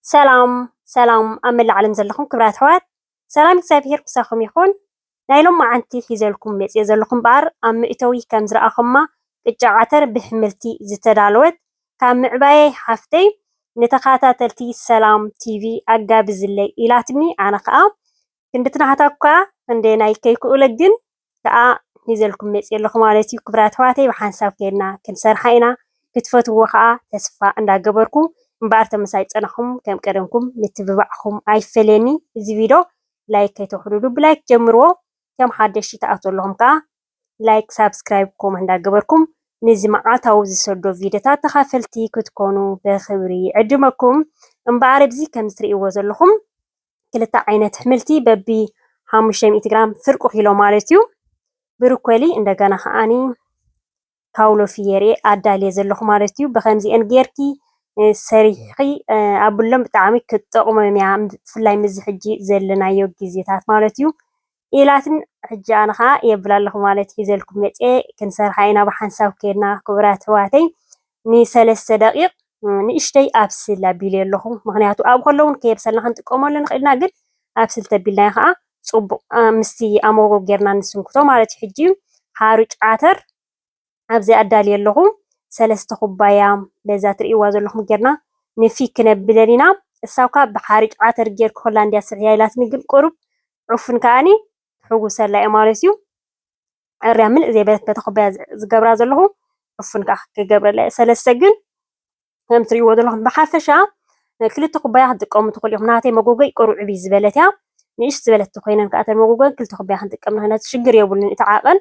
ሰላም ኣብ መላእ ዓለም ዘለኹም ክብራት ኣሕዋት ሰላም እግዚኣብሔር ክሳኹም ይኹን። ናይ ሎም መዓልቲ ሒዘልኩም መፅእ ዘለኹም እምበኣር ኣብ ምእተዊ ከም ዝረኣኹማ ቅጫ ዓተር ብሕምልቲ ዝተዳለወት ካብ ምዕባየ ሓፍተይ ንተኸታተልቲ ሰላም ቲቪ ኣጋቢ ዝለይ ኢላትኒ ኣነ ከዓ ክንድትናሃታ እኳ ክንደየናይ ከይክእለግን ከዓ ሒዘልኩም መፅእ ኣለኹ ማለት እዩ። ክብራት ኣሕዋተይ ብሓንሳብ ከይድና ክንሰርሓ ኢና ክትፈትዎ ከዓ ተስፋ እንዳገበርኩ እምበኣር ተመሳይ ፀናኹም ከም ቀደምኩም ምትብባዕኹም ኣይፈለኒ። እዚ ቪድዮ ላይክ ከይተውሕድሉ ብላይክ ጀምርዎ። ከም ሓደሽቲ ተኣትዉ ኣለኹም ከዓ ላይክ ሳብስክራይብ ኮመንት እንዳገበርኩም ነዚ መዓልታዊ ዝሰዶ ቪድዮታት ተኻፈልቲ ክትኮኑ ብክብሪ ዕድመኩም። እምበኣር ኣብዚ ከም እትሪእዎ ዘለኹም ክልተ ዓይነት ኣሕምልቲ በቢ 500 ግራም ፍርቁ ኪሎ ማለት እዩ ብሮኮሊ እንደገና ከዓኒ ካውሎ ፍየሬ ኣዳልየ ዘለኹ ማለት እዩ። ብከምዚአን ጌርኪ ሰሪሕኺ ኣብሎም ብጣዕሚ ክጠቕሞም እያ ብፍላይ ምዚ ሕጂ ዘለናዮ ግዜታት ማለት እዩ ኢላትን ሕጂ ኣነ ከዓ የብል ኣለኹ ማለት ሒዘልኩም መፅአ ክንሰርሓ ኢና ብሓንሳብ ከይድና ክቡራት ኣሕዋተይ ን3 ደቂቕ ንእሽተይ ኣብስል ኣቢለ ኣለኹ። ምክንያቱ ኣብ ከለውን ከየብሰልና ክንጥቀመሉ ንኽእል ኢና፣ ግን ኣብስል ተቢልናዮ ከዓ ፅቡቅ ምስቲ ኣብ ሞጎጎ ጌርና ንስንክቶ ማለት እዩ። ሕጂ ሓሩጭ ዓተር ኣብዚ ኣዳልየ ኣለኹ 3 ኩባያ በዛ ትሪእዋ ዘለኹም ጌርና ንፊት ክነብለን ኢና። እሳውካ ብሓሩጭ ዓተር ጌርኩ ሆላንድያ ስርሕያ ኢላትኒ፣ ግን ቁሩብ ዕፉን ከዓኒ ሕጉሰላ እየ ማለት እዩ። ዕርያ ምልእ ዘይበለት በታ ኩባያ ዝገብራ ዘለኹ ዕፉን ከዓ ክገብረላ እየ። 3 ግን ከም ትሪእዎ ዘለኹም ብሓፈሻ 2 ኩባያ ክትጥቀሙ ትኽእሉ ኢኹም። ናተይ መጎጎይ ቁሩብ ዕብይ ዝበለት እያ። ንእሽት ዝበለት ኮይነን ከዓ ተን መጎጎ 2 ኩባያ ክንጥቀም ንኽእል ሽግር የብሉን እቲ ዓቐን።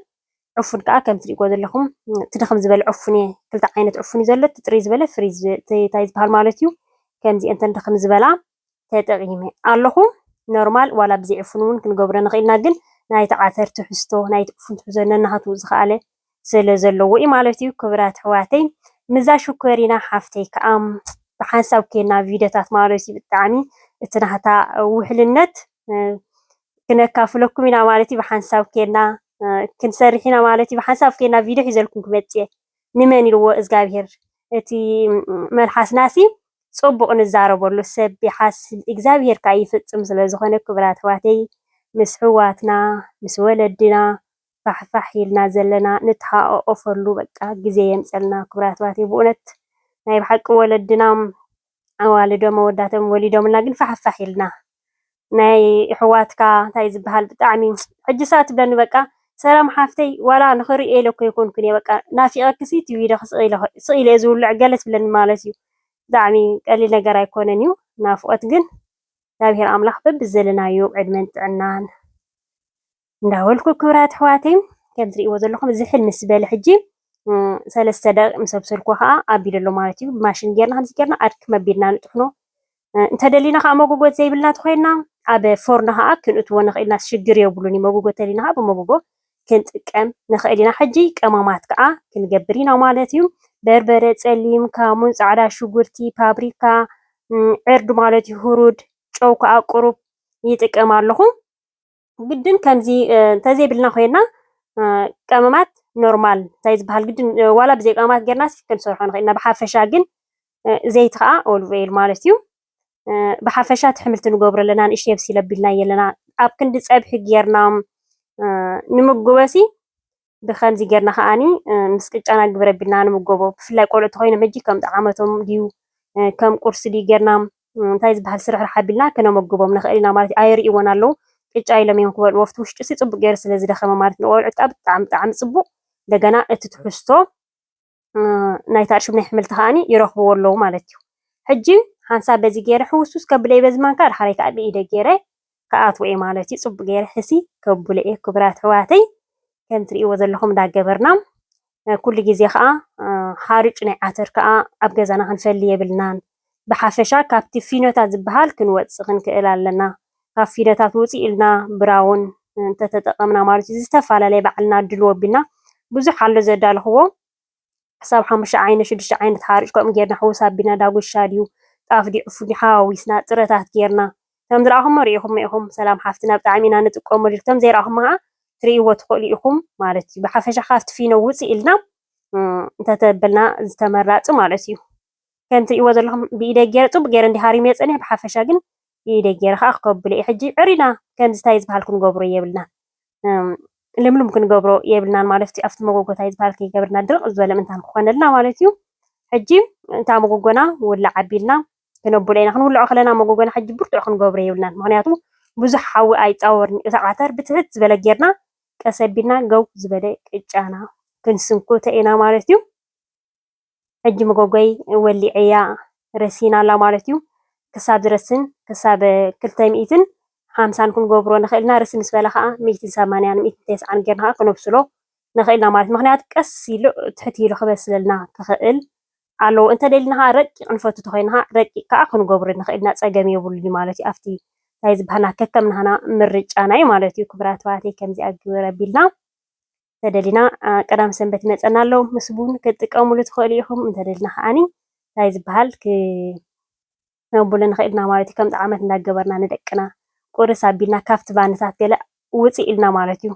ዕፉን ከዓ ከም ትሪእዎ ዘለኹም ትድኽም ዝበለ ዕፉን እየ። 2 ዓይነት ዕፉን እዩ ዘሎ፣ ጥሪ ዝበለ ፍሪዝ እንታይ ዝበሃል ማለት እዩ። ከምዚአን ተንድኽም ዝበላ ተጠቒመ ኣለኹ። ኖርማል ዋላ ብዘይ ዕፉን እውን ክንገብሮ ንኽእል ኢና፣ ግን ናይቲ ዓተር ትሕዝቶ ናይቲ ዕፉን ትሕዝቶ ነናሃቱ ዝኸኣለ ስለ ዘለዎ እዩ ማለት እዩ። ክቡራት ኣሕዋተይ ምዛ ሽኮር ኢና ሓፍተይ ከዓ ብሓንሳብ ከይድና ቪድዮታት ማለት እዩ ብጣዕሚ እቲ ናሃታ ውሕልነት ክነካፍለኩም ኢና ማለት እዩ። ብሓንሳብ ከይድና ክንሰርሕ ኢና ማለት እዩ። ብሓንሳብ ከይድና ቪድዮ ሒዘልኩም ክመፅእ እየ። ንመን ኢልዎ እግዚኣብሔር እቲ መልሓስናሲ ፅቡቅ ንዛረበሉ ሰብ ይሓስብ እግዚኣብሔር ከዓ ይፍፅም ስለ ዝኾነ ክቡራት ኣሕዋተይ ምስ ኣሕዋትና ምስ ወለድና ፋሕፋሕ ኢልና ዘለና ንተሓቋቐፈሉ በቃ ግዜ የምፀልና። ክቡራት ኣሕዋተይ ብእውነት ናይ ብሓቂ ወለድና ኣዋልዶም ኣወዳቶም ወሊዶምና ግን ፋሕፋሕ ኢልና ናይ ኣሕዋትካ እንታይ ዝበሃል ብጣዕሚ ሕጂ ሰዓት ትብለኒ በቃ ሰላም ሓፍተይ ዋላ ንኽሪኦ ኢለ እኮ ይኮንኩን እየ በቃ ናፊቐክሲ እቲ ቪድዮ ስቕ ኢለ ዝውልዕ ገለ ትብለኒ ማለት እዩ። ብጣዕሚ ቀሊል ነገር ኣይኮነን እዩ። ናፍቆት ግን እግዚኣብሔር ኣምላኽ በብዘለናዮ ዕድመን ጥዕናን እንዳበልኩ ክቡራት ኣሕዋተይ ከም ትሪእዎ ዘለኹም ዝሕል ምስ በለ ሕጂ 3 ደቂቕ ምስ ኣብሰልኩ ከዓ ኣቢለ ኣሎ ማለት እዩ። ብማሽን ጌርና ከምዚ ጌርና ኣድክም ኣቢልና ንጥሕኖ። እንተደሊና ከዓ መጎጎ ዘይብልና ተኮይንና ኣብ ፎርኖ ከዓ ክንእትዎ ንኽእል ኢና፣ ሽግር የብሉን እዩ። መጎጎ ተሊና ከዓ ብመጎጎ ክንጥቀም ንኽእል ኢና። ሕጂ ቀመማት ከዓ ክንገብር ኢና ማለት እዩ። በርበረ ፀሊም፣ ካሙን፣ ፃዕዳ ሽጉርቲ፣ ፓፕሪካ፣ ዕርዲ ማለት እዩ፣ ሁሩድ፣ ጨው ከዓ ቁሩብ ይጥቀም ኣለኹ። ግድን ከምዚ እንተዘይብልና ኮይና ቀመማት ኖርማል እንታይ ዝበሃል ግድን ዋላ ብዘይ ቀመማት ጌርና ክንሰርሖ ንኽእል ኢና። ብሓፈሻ ግን ዘይቲ ከዓ ኦሊቭ ኦይል ማለት እዩ። ብሓፈሻ እቲ ኣሕምልቲ ንገብሮ ኣለና ንእሽተይ ኣብሲለ ኣቢልና የለና ኣብ ክንዲ ፀብሒ ጌርና ንምጉበሲ ብከምዚ ጌርና ከዓኒ ምስ ቅጫና ግብረ ኣቢልና ንምገቦ። ብፍላይ ቆልዑ ተኮይኖም ሕጂ ከም ጣዕመቶም ድዩ ከም ቁርሲ ድዩ ጌርና እንታይ ዝበሃል ስርሕርሕ ኣቢልና ክነመግቦም ንኽእል ኢና ማለት እዩ። ኣይርእይዎን ኣለዉ ቅጫ ኢሎም እዮም ክበልዕዎ ኣብቲ ውሽጢ ፅቡቅ ገይሩ ስለ ዝደኸመ ማለት እዩ። ንቆልዑት ከዓ ብጣዕሚ ፅቡቅ እንደገና እቲ ትሕዝቶ ናይታ ዕሽም ናይ ኣሕምልቲ ከዓኒ ይረኽብዎ ኣለዉ ማለት እዩ። ሕጂ ሓንሳብ በዚ ገይረ ሕውስውስ ከብለ በዚ ማንካ ድሓረይ ከዓ ብኢደ ገይረ ከኣትዎ እየ ማለት እዩ። ፅቡቅ ገይረ ሕሲ ከብሎ እየ። ክቡራት ኣሕዋተይ ከም ትሪእዎ ዘለኹም እንዳገበርና ኩሉ ግዜ ከዓ ሓሩጭ ናይ ዓተር ከዓ ኣብ ገዛና ክንፈሊ የብልናን። ብሓፈሻ ካብቲ ፊኖታት ዝበሃል ክንወፅእ ክንክእል ኣለና። ካብ ፊኖታት ውፅእ ኢልና ብራውን እንተተጠቐምና ማለት እዩ ዝተፈላለየ ባዕልና ድልዎ ኣቢልና ብዙሕ ኣሎ ዘዳለኽዎ ክሳብ 5 ዓይነት 6 ዓይነት ሓሩጭ ከምኡ ጌርና ሕውስ ኣቢልና ዳጉሻ ድዩ ጣፍ ድዩ ዕፉን ድዩ ሓዋዊስና ጥረታት ጌርና ከም ዝረኣኹሞ ሪኢኹም ኢኹም ሰላም ሓፍትና ብጣዕሚ ኢና ንጥቀመሉ። ከም ዘይረኣኹሞ ከዓ ትሪእዎ ትኽእሉ ኢኹም ማለት እዩ። ብሓፈሻ ካብቲ ፊኖ ውፅእ ኢልና እንተተበልና ዝተመራፂ ማለት እዩ። كم تريوا ذلهم بإيدي طب جير عندي هاري ميت أنا بحفشة جن بإيدي جير خاخ قبل حجي عرينا كم تستايز بحالكم جبروا يبلنا لم ممكن جبروا يبلنا ما عرفتي أفت مجوجو تايز بحالك جبرنا درق زولا من تام خوان لنا مالتيو حجي تام مجوجنا ولا عبيلنا كنبولينا خن ولا أخلنا مجوجنا حجي برتو خن جبروا يبلنا معناته بزح حاو أي تاور عتر بتهت زبالة جيرنا كسبنا جو زبالة إجانا كنسنكو تأنا مالتيو حجي مجوجي واللي عيا رسينا لا مالتيو كساب درسن كساب كلتايم إيتن خمسان كن جبرو نخيلنا رسم سبالة خا 180 190 جنها كنبسلو نخيلنا مالت مخنيات كسيلو تحتي له خبس لنا كخيل علو انت دلنا رق انفتو تخينها رق كا كن جبرو نخيلنا صقمي يبولي مالتي افتي تايز بهنا ككم هنا مرجاناي مالتي كبرات واتي كمزي اغبر بيلنا تدلنا قدام سنبت مصنا لو مسبون كتقامو لتخيليهم انت دلنا اني تايز بهال ك نبول نخيلنا مالتي كم طعمت نغبرنا ندقنا قرص ابينا كافت بانسات ገለ ውጽእ ኢልና ማለት እዩ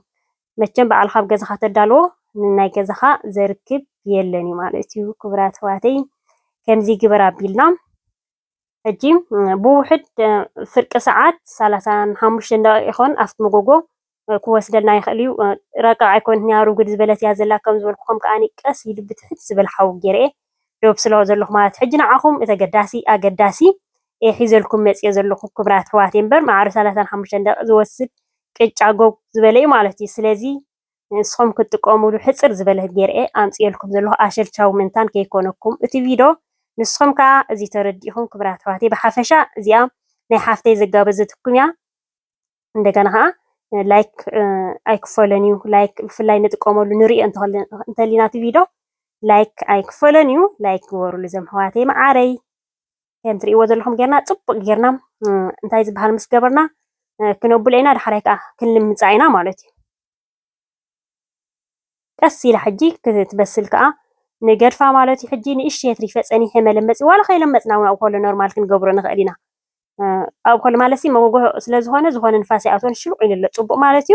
መቸም በዓል ካብ ገዛኻ ተዳልዎ ንናይ ገዛኻ ዘርክብ የለን ማለት እዩ ክቡራት ኣሕዋተይ ከምዚ ግበር ኣቢልና ሕጂ ብውሕድ ፍርቂ ሰዓት 35 ደቂቃ ይኾን ኣፍቲ መጎጎ ክወስደልና ይኽእል እዩ ረቃ ኣይኮን ያ ርጉድ ዝበለት እያ ዘላ ከም ዝበልኩኹም ከዓኒ ቀስ ኢሉ ብትሕት ዝበል ሓዊ ገይረ ዶብ ስለ ዘለኹ ማለት ሕጂ ንዓኹም ተገዳሲ ኣገዳሲ ሒዘልኩም መፅየ ዘለኹ ክቡራት ኣሕዋተይ እምበር ማዕረ 35 ደቂቃ ዝወስድ ቅጫ ጎግ ዝበለ እዩ ማለት እዩ ስለዚ ንስኹም ክትጥቀሙሉ ሕፅር ዝበለ ገይረ ኣምፅየልኩም ዘለኹ ኣሸልቻው ምንታን ከይኮነኩም እቲ ቪድዮ ንስኹም ከዓ እዚ ተረዲእኹም ክቡራት ኣሕዋተይ ብሓፈሻ እዚኣ ናይ ሓፍተይ ዘጋበዘትኩም እያ እንደገና ከዓ ላይክ ኣይክፈለን እዩ ላይክ ብፍላይ ንጥቀመሉ ንሪኦ እንተሊና እቲ ቪድዮ ላይክ ኣይክፈለን እዩ ላይክ ግበሩሉ እዞም ኣሕዋተይ ማዓረይ كم تري وزن لهم جرنا طبق جرنا انتي زبها المس جبرنا كنوبل عنا دحريك كل مزعينا مالتي قسي لحجي كتبسل كا نجرفا مالتي حجيني ايش يتري فصني حمل مص ولا خيل مصنا او كل نورمال كنجبرو نخلينا او كل مالسي مغو سلازهونه زهونه نفاسي اتون شلو إلى طبق مالتي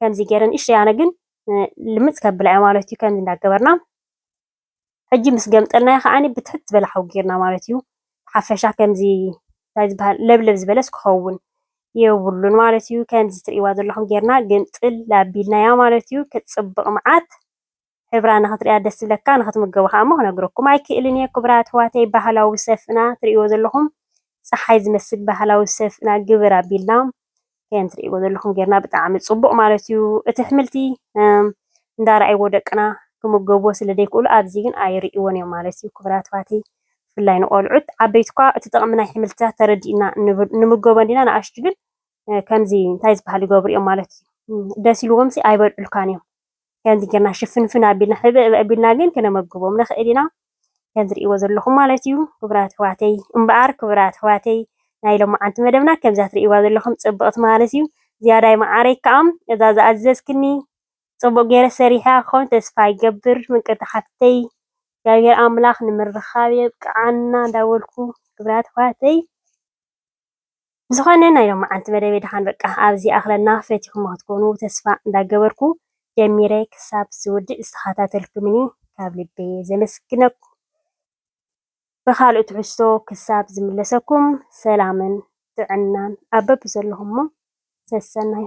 كم زي جرن ايش يعني جن لمص كبلع مالتي كان نجبرنا حجي مس جمطلنا خاني بتحت بلحو جيرنا مالتي حفشة كمزي تايز بها لبلب زبلس كخون يوبلون مالتيو كان زتري واد اللهم جيرنا جنطل لابيلنا يا مالتيو كتصبق معات حبرانا خطري ادس لكا نختم الجوها ما نغركم اي كيلني كبرات هواتي بحلاو سفنا تري واد اللهم صحاي زمسل بحلاو سفنا جبر ابيلنا كان تري واد اللهم جيرنا بطعم صبق مالتيو اتحملتي ندار اي ودقنا كمغبو سلديكول ابزي جن اي ريون يا مالتيو كبرات هواتي فلاين قولعت عبيتكا تتقمنا حملتها تردينا نمغوبندينا ناشجل كمزي تايز بحال غبر مالتي داسيلوهم سي ايبر الكانيو كان ديكنا شفنفنا بينا حب بينا جن كنا مغوبم نخيلينا كان دري وزلهم مالتيو كبرات هواتي امبار كبرات هواتي نايلو معانت مدبنا كم زاتري وزلهم صبقت مالتيو زياده معاري كام اذا زاززكني صبق غير سريحه خون تسفاي جبر من كتحتي እግዚአብሔር አምላክ ንምርኻብ ይብቃዓና ዳወልኩ ክብራት ኳተይ ዝኾነ ናይ ሎም ዓንቲ መደብ ድሓን በቃ ኣብዚ ኣኽለና ፈቲኹም ክትኮኑ ተስፋ እንዳገበርኩ ጀሚረ ክሳብ ዝውድእ ዝተኸታተልኩምኒ ካብ ልቤ ዘመስግነኩ ብኻልኦት ትሕዝቶ ክሳብ ዝምለሰኩም ሰላምን ጥዕናን ኣብ በቢ ዘለኹሞ ሰሰናዩ